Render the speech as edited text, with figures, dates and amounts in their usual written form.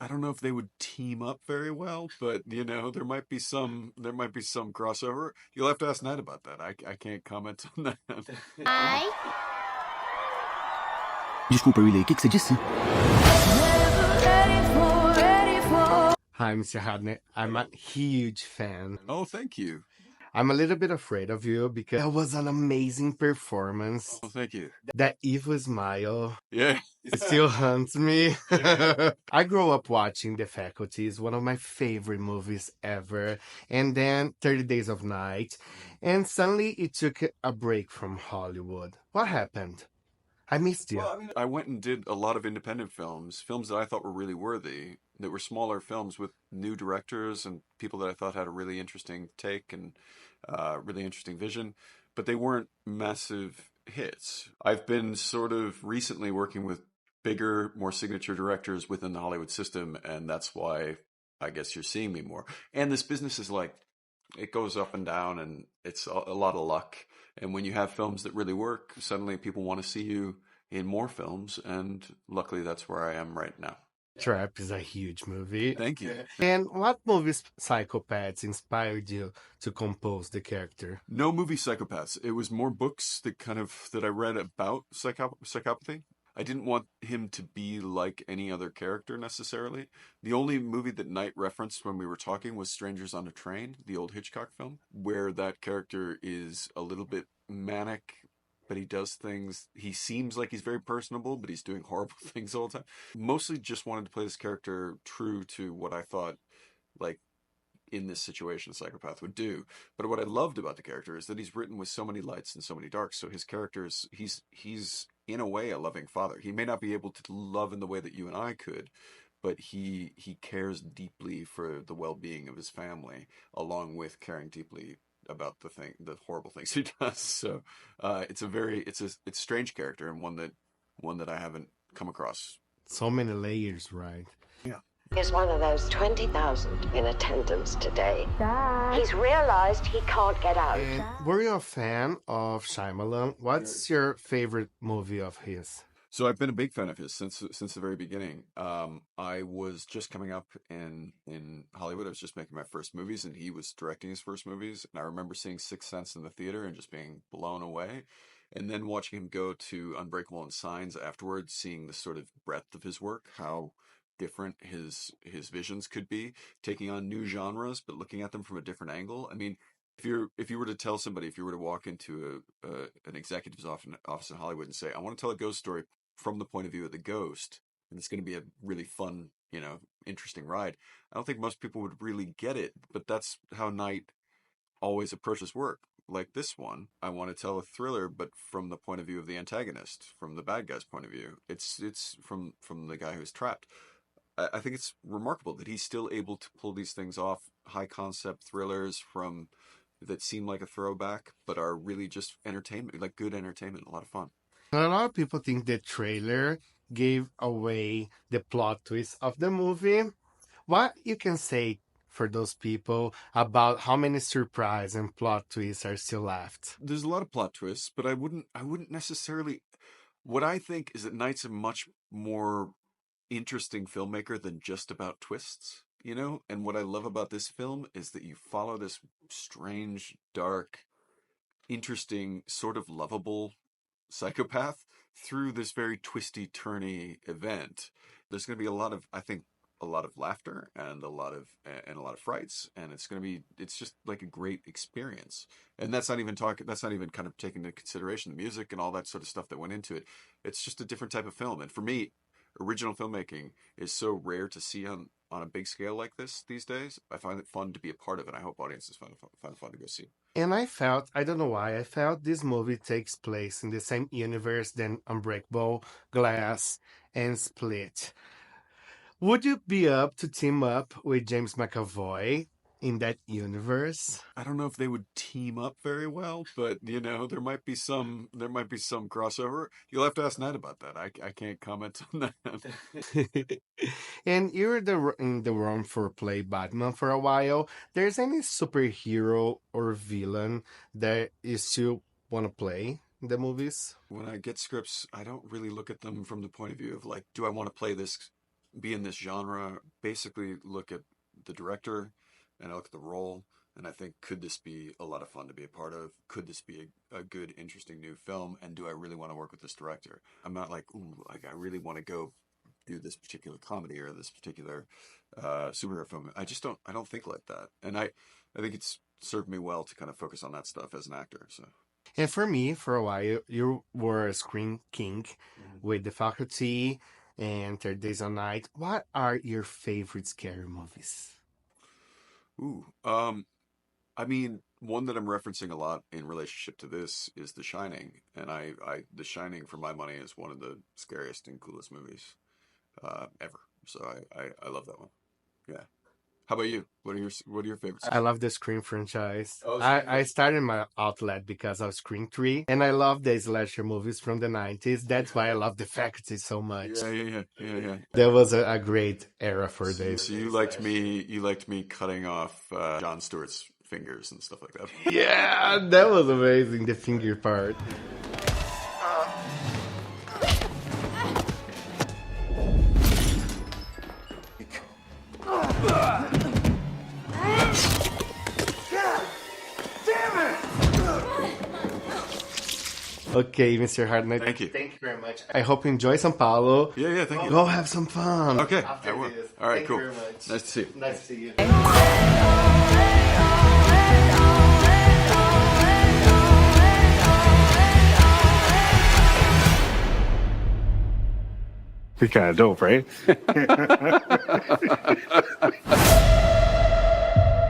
I don't know if they would team up very well, but there might be some crossover. You'll have to ask Ned about that. I can't comment on that. Ai. Desculpa, Riley, o que você disse? Hi, Mr. Hartnett. I'm a huge fan. Oh, thank you. I'm a little bit afraid of you because that was an amazing performance. Oh, thank you. That evil smile Yeah. still haunts me. I grew up watching The Faculty. It's one of my favorite movies ever. And then 30 Days of Night. And suddenly it took a break from Hollywood. What happened? I missed you. Well, I mean, I went and did a lot of independent films that I thought were really worthy, that were smaller films with new directors and people that I thought had a really interesting take and really interesting vision, but they weren't massive hits. I've been sort of recently working with bigger, more signature directors within the Hollywood system, and that's why I guess you're seeing me more. And this business is like, it goes up and down, and it's a lot of luck. And when you have films that really work, suddenly people want to see you in more films, and luckily that's where I am right now. Trap is a huge movie. Thank you. And what movies psychopaths inspired you to compose the character? No movie psychopaths. It was more books that I read about psychopathy. I didn't want him to be like any other character necessarily. The only movie that Knight referenced when we were talking was Strangers on a Train, the old Hitchcock film, where that character is a little bit manic, but he does things. He seems like he's very personable, but he's doing horrible things all the time. Mostly just wanted to play this character true to what I thought, like, in this situation a psychopath would do. But what I loved about the character is that he's written with so many lights and so many darks. So his characters, he's in a way a loving father. He may not be able to love in the way that you and I could, but he cares deeply for the well-being of his family, along with caring deeply about the horrible things he does. So it's a strange character, and one that I haven't come across. So many layers, right? Yeah. He's one of those 20,000 in attendance today. He's realized he can't get out. And were you a fan of Shyamalan? What's your favorite movie of his? So I've been a big fan of his since the very beginning. I was just coming up in Hollywood. I was just making my first movies, and he was directing his first movies. And I remember seeing Sixth Sense in the theater and just being blown away. And then watching him go to Unbreakable and Signs afterwards, seeing the sort of breadth of his work, how different his visions could be, taking on new genres but looking at them from a different angle. I mean, if you were to tell somebody, if you were to walk into an executive's office in Hollywood and say, I want to tell a ghost story from the point of view of the ghost, and it's going to be a really fun, interesting ride, I don't think most people would really get it. But that's how Knight always approaches work. Like this one, I want to tell a thriller, but from the point of view of the antagonist, from the bad guy's point of view. It's from the guy who's trapped. I think it's remarkable that he's still able to pull these things off, high concept thrillers that seem like a throwback, but are really just entertainment, like good entertainment, a lot of fun. A lot of people think the trailer gave away the plot twist of the movie. What you can say for those people about how many surprise and plot twists are still left? There's a lot of plot twists, but I wouldn't necessarily. What I think is that Knight's a much more interesting filmmaker than just about twists, And what I love about this film is that you follow this strange, dark, interesting, sort of lovable psychopath through this very twisty, turny event. There's going to be a lot of laughter and a lot of frights, and it's just like a great experience. And that's not even kind of taking into consideration the music and all that sort of stuff that went into it. It's just a different type of film. And for me, original filmmaking is so rare to see on a big scale like this these days. I find it fun to be a part of it. I hope audiences find it fun to go see. And I don't know why, I felt this movie takes place in the same universe than Unbreakable, Glass, and Split. Would you be up to team up with James McAvoy in that universe? I don't know if they would team up very well, but there might be some crossover. You'll have to ask Ned about that. I can't comment on that. And you're in the run for play Batman for a while. There's any superhero or villain that you still want to play in the movies? When I get scripts, I don't really look at them from the point of view of like, do I want to play this be in this genre, basically look at the director and I look at the role, and I think, could this be a lot of fun to be a part of? Could this be a good, interesting new film? And do I really want to work with this director? I'm not like, ooh, like I really want to go do this particular comedy or this particular superhero film. I don't think like that. And I think it's served me well to kind of focus on that stuff as an actor. So. And for me, for a while, you were a screen king with The Faculty and 30 Days a Night. What are your favorite scary movies? Ooh, I mean, one that I'm referencing a lot in relationship to this is The Shining, and The Shining, for my money, is one of the scariest and coolest movies ever. So I love that one. Yeah. How about you? What are your favorites? I love the Scream franchise. Oh, I started my outlet because of Scream 3, and I love the slasher movies from the 90s. That's why I love The Faculty so much. Yeah. That was a great era for this. So you liked me cutting off Jon Stewart's fingers and stuff like that. Yeah, that was amazing, the finger part. Okay, Mr. Hartnett. Thank you. Thank you very much. I hope you enjoy São Paulo. Yeah, thank you. Go have some fun. Okay, After I will. this. All right, Thank cool. you very much. Nice to see you. Nice to see you. It's kind of dope, right?